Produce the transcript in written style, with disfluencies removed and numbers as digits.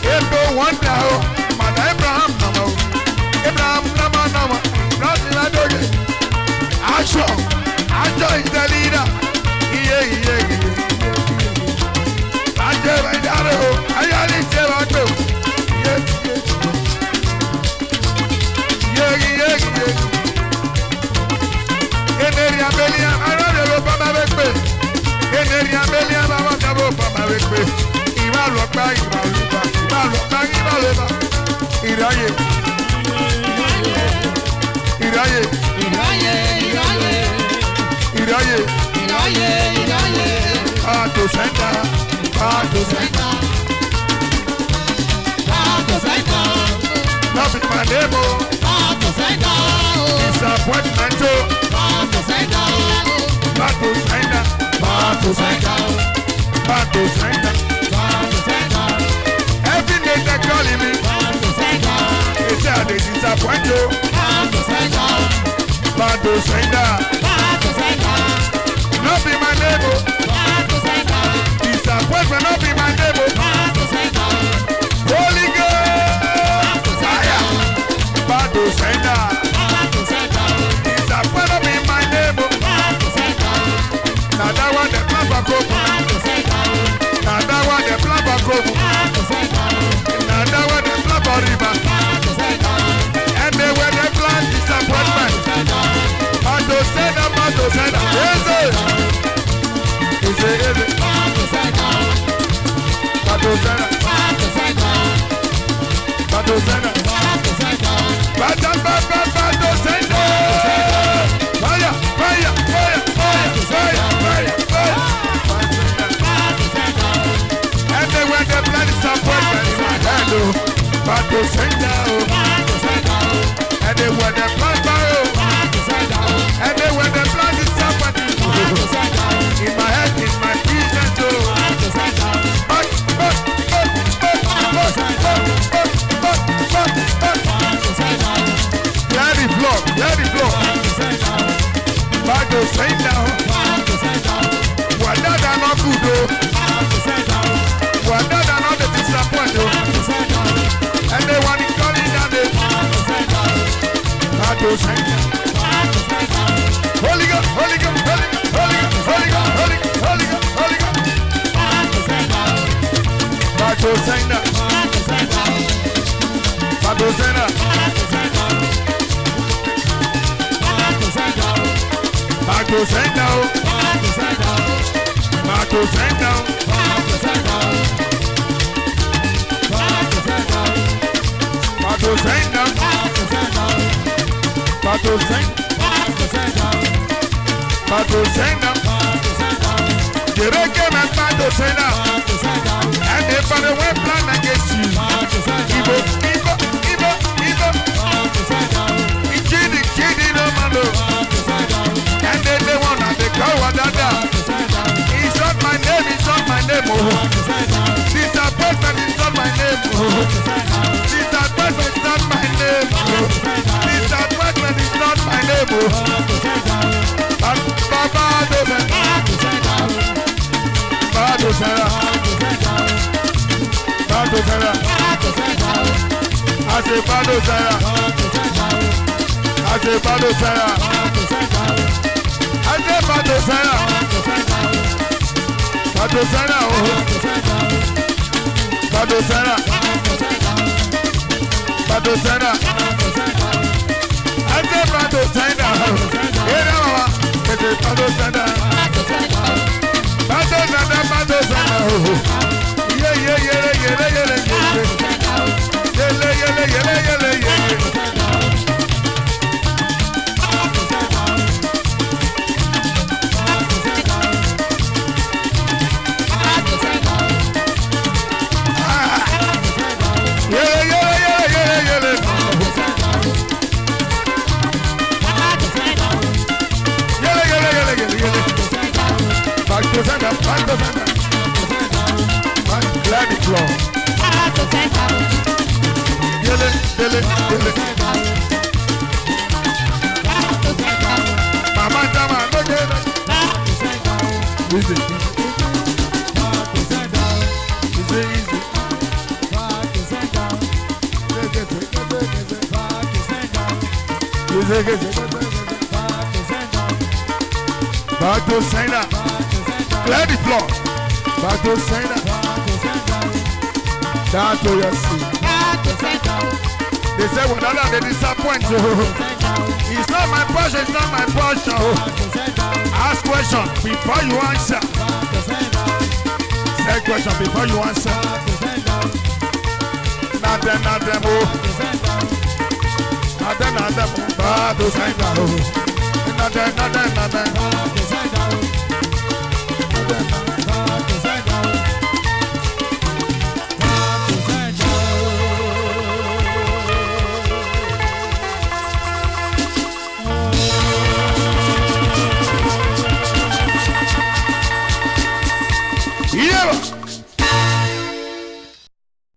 Ebro wonder o, Mother Abraham nama o, Abraham nama, nothing I do get. Ajo is the leader. Ajo is the leader. Ayali se wa do. Eneria belia, arare lo pa ma wekpe. Eneria belia ma wa ka bo pa ma wekpe. Iwa lo pa. Iraye. To center. Not in my demo. Disappointment. To center. Every day they calling me. They say they disappoint you. To center. Not be my neighbor. Disappointment not be my neighbor. Holy Ghost. Fire. To center. Disappointment not be my neighbor. Now that one the plan for coke. Now that one the plan for coke. Now that one the plan for river. And they were the plan disappointment. To center. Yes, and they were the plan disappointment. And they were the plan and they were the plan disappointment. In my head, in my business, let it flow. Back to send down. What that are not good though. What that are not the disappointment. And they want to call it down there. Back to send down. Holy God. Batosenda. You don't get my Batosenda. And if I don't plan against you, Ibo. Kid, no man. And then they want to be called Dada. It's not my name. Disappointment is not my name. Disappointment is not my name. Disappointment is not my name. And Baba Badosera. I say Badosera. Glad it's long. Mama, no get it. Back to sender. Clear the floor. Back to sender. Down to your seat. They say whatever they disappoint you. It's not my portion, it's not my portion. Ask question before you answer. Say question before you answer. Not them, oh. Not them, oh. Not them.